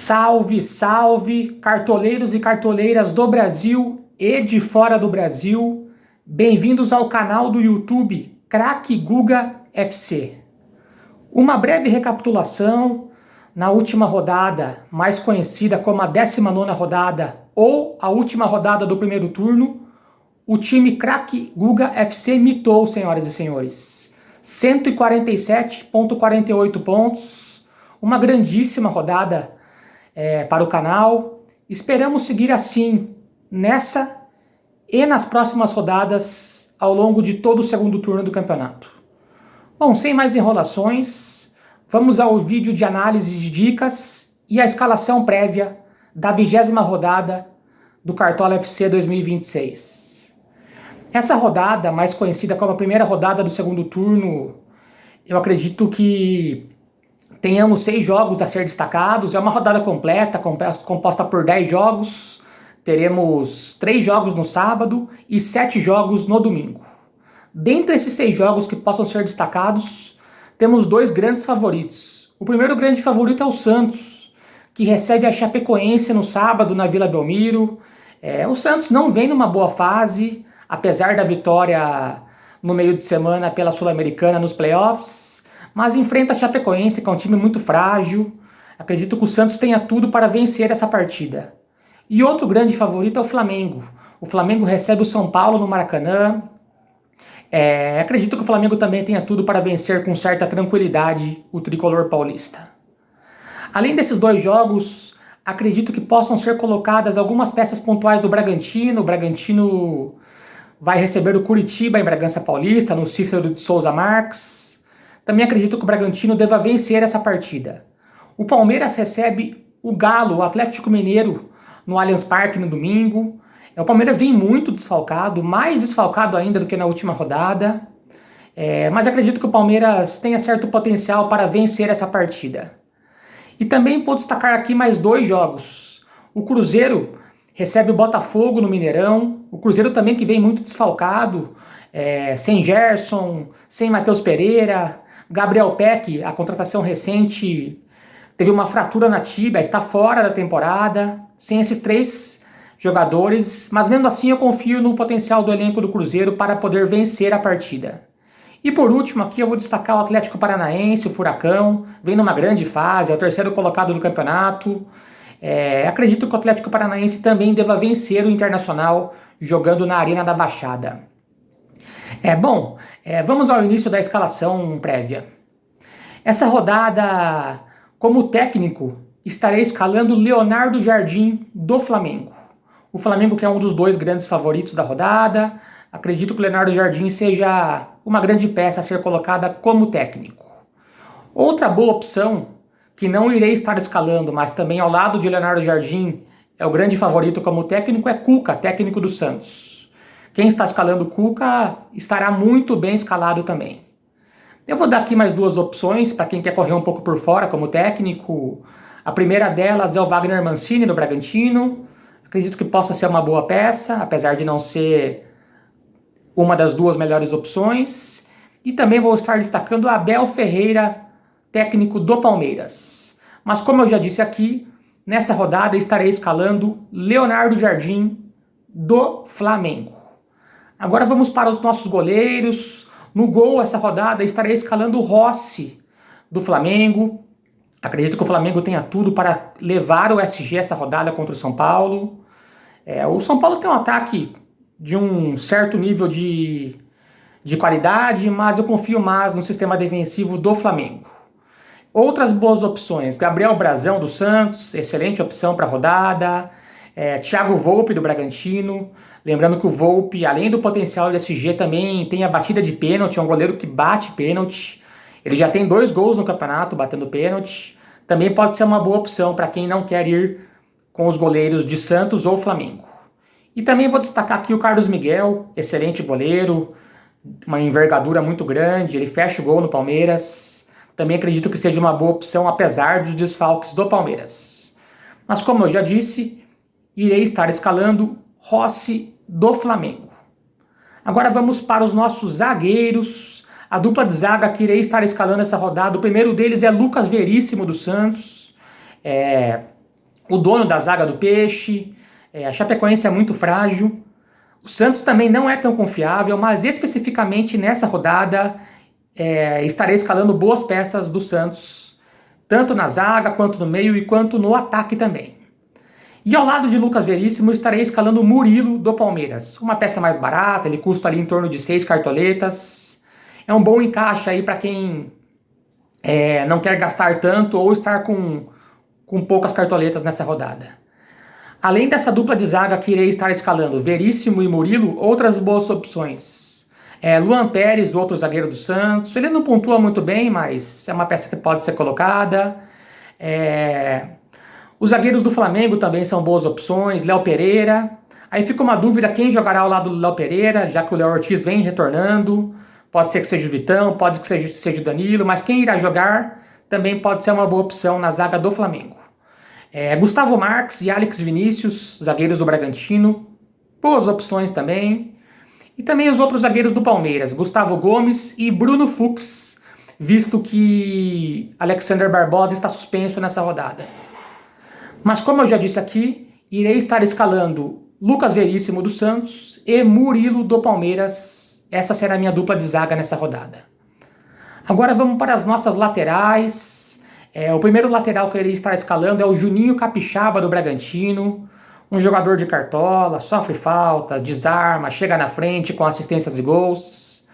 Salve, salve, cartoleiros e cartoleiras do Brasil e de fora do Brasil. Bem-vindos ao canal do YouTube Craque Guga FC. Uma breve recapitulação: na última rodada, mais conhecida como a 19ª rodada ou a última rodada do primeiro turno, o time Craque Guga FC mitou, senhoras e senhores. 147,48 pontos, uma grandíssima rodada para o canal. Esperamos seguir assim nessa e nas próximas rodadas ao longo de todo o segundo turno do campeonato. Bom, sem mais enrolações, vamos ao vídeo de análise de dicas e a escalação prévia da 20ª rodada do Cartola FC 2026. Essa rodada, mais conhecida como a primeira rodada do segundo turno, eu acredito que tenhamos 6 jogos a ser destacados. É uma rodada completa, composta por 10 jogos. Teremos 3 jogos no sábado e 7 jogos no domingo. Dentre esses 6 jogos que possam ser destacados, temos 2 grandes favoritos. O primeiro grande favorito é o Santos, que recebe a Chapecoense no sábado na Vila Belmiro. O Santos não vem numa boa fase, apesar da vitória no meio de semana pela Sul-Americana nos playoffs, mas enfrenta a Chapecoense, que é um time muito frágil. Acredito que o Santos tenha tudo para vencer essa partida. E outro grande favorito é o Flamengo. O Flamengo recebe o São Paulo no Maracanã. Acredito que o Flamengo também tenha tudo para vencer com certa tranquilidade o tricolor paulista. Além desses 2 jogos, acredito que possam ser colocadas algumas peças pontuais do Bragantino. O Bragantino vai receber o Curitiba em Bragança Paulista, no Cícero de Souza Marques. Também acredito que o Bragantino deva vencer essa partida. O Palmeiras recebe o Galo, o Atlético Mineiro, no Allianz Parque no domingo. O Palmeiras vem muito desfalcado, mais desfalcado ainda do que na última rodada. Mas acredito que o Palmeiras tenha certo potencial para vencer essa partida. E também vou destacar aqui mais 2 jogos. O Cruzeiro recebe o Botafogo no Mineirão. O Cruzeiro também que vem muito desfalcado, sem Gerson, sem Matheus Pereira. Gabriel Peck, a contratação recente, teve uma fratura na tíbia, está fora da temporada. Sem esses 3 jogadores, mas mesmo assim eu confio no potencial do elenco do Cruzeiro para poder vencer a partida. E por último aqui eu vou destacar o Atlético Paranaense, o Furacão, vem numa grande fase, é o 3º colocado do campeonato. Acredito que o Atlético Paranaense também deva vencer o Internacional jogando na Arena da Baixada. Vamos ao início da escalação prévia. Essa rodada, como técnico, estarei escalando Leonardo Jardim do Flamengo. O Flamengo que é um dos 2 grandes favoritos da rodada. Acredito que o Leonardo Jardim seja uma grande peça a ser colocada como técnico. Outra boa opção, que não irei estar escalando, mas também ao lado de Leonardo Jardim é o grande favorito como técnico, é Cuca, técnico do Santos. Quem está escalando o Cuca estará muito bem escalado também. Eu vou dar aqui mais 2 opções para quem quer correr um pouco por fora como técnico. A primeira delas é o Wagner Mancini do Bragantino. Acredito que possa ser uma boa peça, apesar de não ser uma das 2 melhores opções. E também vou estar destacando o Abel Ferreira, técnico do Palmeiras. Mas como eu já disse aqui, nessa rodada estarei escalando Leonardo Jardim do Flamengo. Agora vamos para os nossos goleiros. No gol, essa rodada, estarei escalando o Rossi do Flamengo. Acredito que o Flamengo tenha tudo para levar o SG essa rodada contra o São Paulo. O São Paulo tem um ataque de um certo nível de qualidade, mas eu confio mais no sistema defensivo do Flamengo. Outras boas opções: Gabriel Brazão do Santos, excelente opção para a rodada. Thiago Volpi do Bragantino. Lembrando que o Volpi, além do potencial do SG, também tem a batida de pênalti, é um goleiro que bate pênalti. Ele já tem 2 gols no campeonato batendo pênalti. Também pode ser uma boa opção para quem não quer ir com os goleiros de Santos ou Flamengo. E também vou destacar aqui o Carlos Miguel, excelente goleiro, uma envergadura muito grande, ele fecha o gol no Palmeiras. Também acredito que seja uma boa opção, apesar dos desfalques do Palmeiras. Mas como eu já disse, irei estar escalando Rossi do Flamengo. Agora vamos para os nossos zagueiros. A dupla de zaga que irei estar escalando essa rodada, o primeiro deles é Lucas Veríssimo do Santos. o dono da zaga do Peixe. A Chapecoense é muito frágil. O Santos também não é tão confiável, mas especificamente nessa rodada estarei escalando boas peças do Santos, tanto na zaga, quanto no meio e quanto no ataque também. E ao lado de Lucas Veríssimo estarei escalando o Murilo do Palmeiras, uma peça mais barata, ele custa ali em torno de 6 cartoletas. É um bom encaixe aí para quem não quer gastar tanto ou estar com poucas cartoletas nessa rodada. Além dessa dupla de zaga que irei estar escalando, Veríssimo e Murilo, outras boas opções. Luan Pérez, o outro zagueiro do Santos. Ele não pontua muito bem, mas é uma peça que pode ser colocada. Os zagueiros do Flamengo também são boas opções. Léo Pereira. Aí fica uma dúvida quem jogará ao lado do Léo Pereira, já que o Léo Ortiz vem retornando. Pode ser que seja o Vitão, pode que seja o Danilo, mas quem irá jogar também pode ser uma boa opção na zaga do Flamengo. Gustavo Marques e Alex Vinícius, zagueiros do Bragantino, boas opções também. E também os outros zagueiros do Palmeiras, Gustavo Gomes e Bruno Fux, visto que Alexander Barbosa está suspenso nessa rodada. Mas como eu já disse aqui, irei estar escalando Lucas Veríssimo do Santos e Murilo do Palmeiras. Essa será a minha dupla de zaga nessa rodada. Agora vamos para as nossas laterais. O primeiro lateral que eu irei estar escalando é o Juninho Capixaba do Bragantino, um jogador de cartola, sofre falta, desarma, chega na frente com assistências e gols.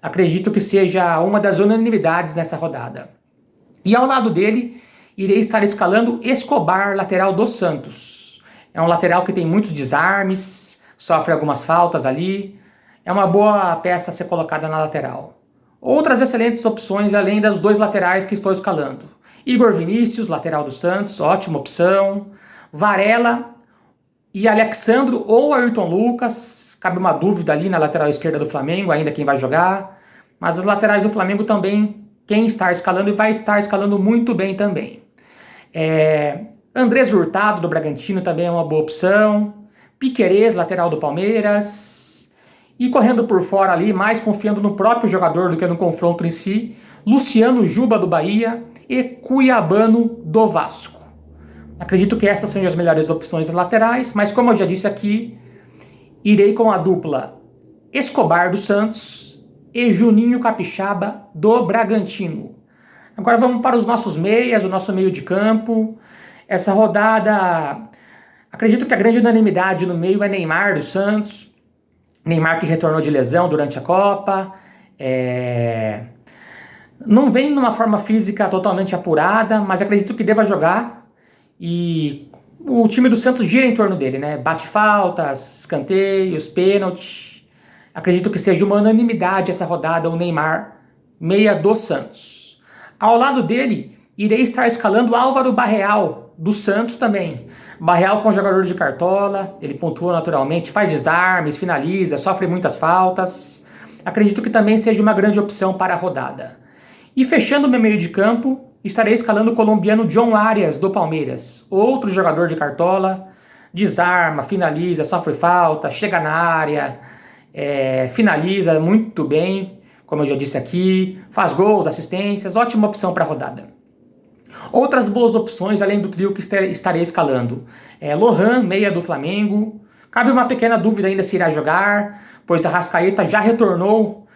Acredito que seja uma das unanimidades nessa rodada. E ao lado dele, irei estar escalando Escobar, lateral do Santos. É um lateral que tem muitos desarmes, sofre algumas faltas ali. É uma boa peça a ser colocada na lateral. Outras excelentes opções além das dois laterais que estou escalando. Igor Vinícius, lateral do Santos, ótima opção. Varela e Alexandro ou Ayrton Lucas. Cabe uma dúvida ali na lateral esquerda do Flamengo, ainda quem vai jogar. Mas as laterais do Flamengo também, quem está escalando e vai estar escalando muito bem também. Andrés Hurtado do Bragantino também é uma boa opção. Piquerez, lateral do Palmeiras. E correndo por fora ali, mais confiando no próprio jogador do que no confronto em si, Luciano Juba do Bahia e Cuiabano do Vasco. Acredito que essas são as melhores opções laterais, mas como eu já disse aqui, irei com a dupla Escobar do Santos e Juninho Capixaba do Bragantino. Agora vamos para os nossos meias, o nosso meio de campo. Essa rodada, acredito que a grande unanimidade no meio é Neymar do Santos. Neymar que retornou de lesão durante a Copa. Não vem numa forma física totalmente apurada, mas acredito que deva jogar. E o time do Santos gira em torno dele, né? Bate faltas, escanteios, pênalti. Acredito que seja uma unanimidade essa rodada o Neymar, meia do Santos. Ao lado dele, irei estar escalando Álvaro Barreal, do Santos também. Barreal com jogador de cartola, ele pontua naturalmente, faz desarmes, finaliza, sofre muitas faltas. Acredito que também seja uma grande opção para a rodada. E fechando meu meio de campo, estarei escalando o colombiano John Arias, do Palmeiras. Outro jogador de cartola, desarma, finaliza, sofre falta, chega na área, finaliza muito bem, como eu já disse aqui, faz gols, assistências, ótima opção para a rodada. Outras boas opções, além do trio que estarei escalando. Lohan, meia do Flamengo. Cabe uma pequena dúvida ainda se irá jogar, pois a Arrascaeta já retornou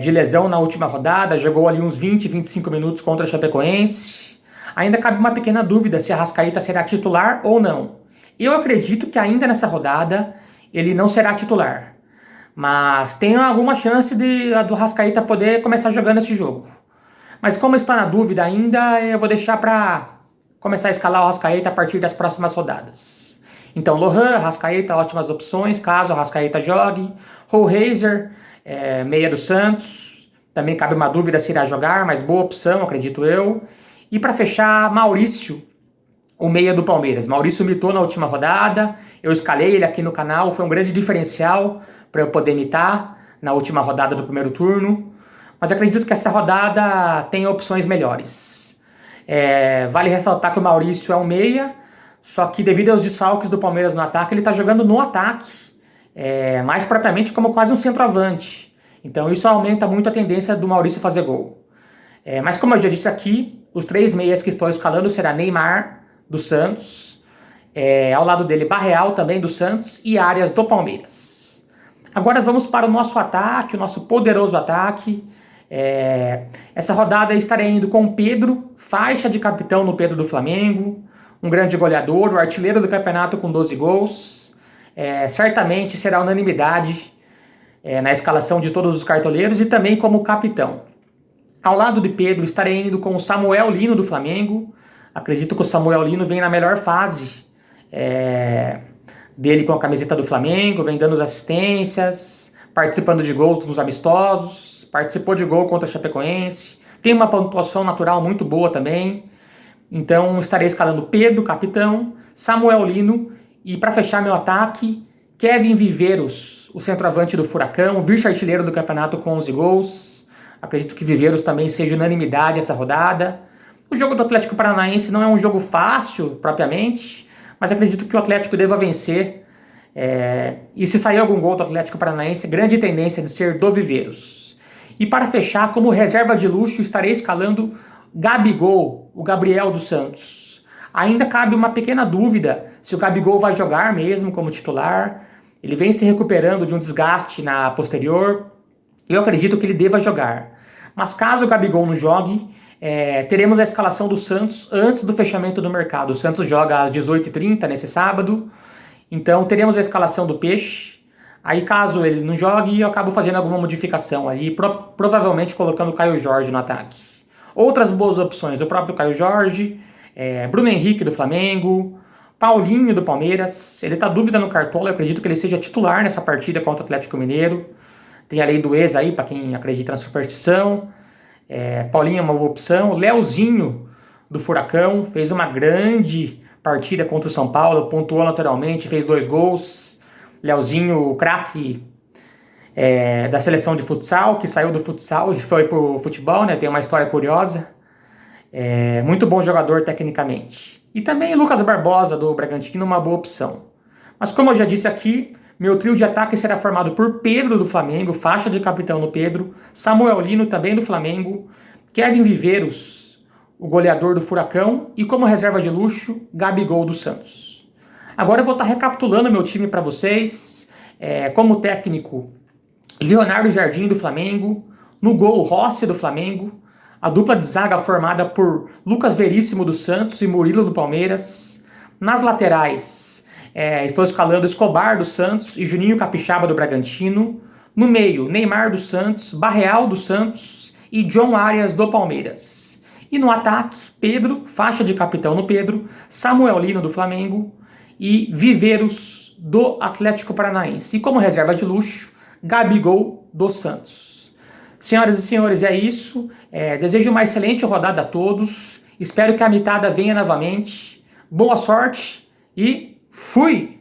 de lesão na última rodada, jogou ali uns 20, 25 minutos contra a Chapecoense. Ainda cabe uma pequena dúvida se a Arrascaeta será titular ou não. Eu acredito que ainda nessa rodada ele não será titular, mas tem alguma chance do Arrascaeta poder começar jogando esse jogo. Mas como está na dúvida ainda, eu vou deixar para começar a escalar o Arrascaeta a partir das próximas rodadas. Então, Lohan, Arrascaeta, ótimas opções, caso o Arrascaeta jogue. Rollraiser, meia do Santos, também cabe uma dúvida se irá jogar, mas boa opção, acredito eu. E para fechar, Maurício, o meia do Palmeiras. Maurício mitou na última rodada, eu escalei ele aqui no canal, foi um grande diferencial para eu poder mitar na última rodada do primeiro turno. Mas acredito que essa rodada tem opções melhores. Vale ressaltar que o Maurício é um meia, só que devido aos desfalques do Palmeiras no ataque, ele está jogando no ataque, mais propriamente como quase um centroavante. Então isso aumenta muito a tendência do Maurício fazer gol. Mas como eu já disse aqui, os três meias que estou escalando será Neymar, do Santos, Ao lado dele, Barreal, também do Santos, e Arias, do Palmeiras. Agora vamos para o nosso ataque, o nosso poderoso ataque. Essa rodada eu estarei indo com Pedro, faixa de capitão no Pedro do Flamengo, um grande goleador, o artilheiro do campeonato com 12 gols. Certamente será unanimidade na escalação de todos os cartoleiros e também como capitão. Ao lado de Pedro estarei indo com o Samuel Lino do Flamengo. Acredito que o Samuel Lino vem na melhor fase dele com a camiseta do Flamengo, vem dando as assistências, participando de gols nos amistosos, participou de gol contra a Chapecoense, tem uma pontuação natural muito boa também. Então estarei escalando Pedro, capitão, Samuel Lino e para fechar meu ataque, Kevin Viveiros, o centroavante do Furacão, vice-artilheiro do campeonato com 11 gols. Acredito que Viveiros também seja unanimidade essa rodada. O jogo do Atlético Paranaense não é um jogo fácil, propriamente, mas acredito que o Atlético deva vencer. E se sair algum gol do Atlético Paranaense, grande tendência de ser do Viveiros. E para fechar, como reserva de luxo, estarei escalando Gabigol, o Gabriel dos Santos. Ainda cabe uma pequena dúvida se o Gabigol vai jogar mesmo como titular. Ele vem se recuperando de um desgaste na posterior. Eu acredito que ele deva jogar. Mas caso o Gabigol não jogue, teremos a escalação do Santos antes do fechamento do mercado. O Santos joga às 18h30 nesse sábado. Então teremos a escalação do Peixe. Aí caso ele não jogue, eu acabo fazendo alguma modificação ali, provavelmente colocando o Caio Jorge no ataque. Outras boas opções, o próprio Caio Jorge, Bruno Henrique do Flamengo, Paulinho do Palmeiras. Ele está dúvida no Cartola, eu acredito que ele seja titular nessa partida contra o Atlético Mineiro. Tem a lei do ex aí, para quem acredita na superstição. Paulinho é uma boa opção. Leozinho do Furacão fez uma grande partida contra o São Paulo, pontuou naturalmente, fez 2 gols. Leozinho, o craque da seleção de futsal, que saiu do futsal e foi pro futebol, né? Tem uma história curiosa. Muito bom jogador tecnicamente. E também Lucas Barbosa do Bragantino, uma boa opção. Mas como eu já disse aqui, meu trio de ataque será formado por Pedro do Flamengo, faixa de capitão no Pedro, Samuel Lino também do Flamengo, Kevin Viveiros, o goleador do Furacão, e como reserva de luxo, Gabigol do Santos. Agora eu vou estar recapitulando meu time para vocês. Como técnico, Leonardo Jardim do Flamengo, no gol Rossi do Flamengo, a dupla de zaga formada por Lucas Veríssimo do Santos e Murilo do Palmeiras. Nas laterais, estou escalando Escobar do Santos e Juninho Capixaba do Bragantino. No meio, Neymar do Santos, Barreal do Santos e John Arias do Palmeiras. E no ataque, Pedro, faixa de capitão no Pedro, Samuel Lino do Flamengo e Viveiros do Atlético Paranaense. E como reserva de luxo, Gabigol do Santos. Senhoras e senhores, é isso. Desejo uma excelente rodada a todos. Espero que a mitada venha novamente. Boa sorte e fui!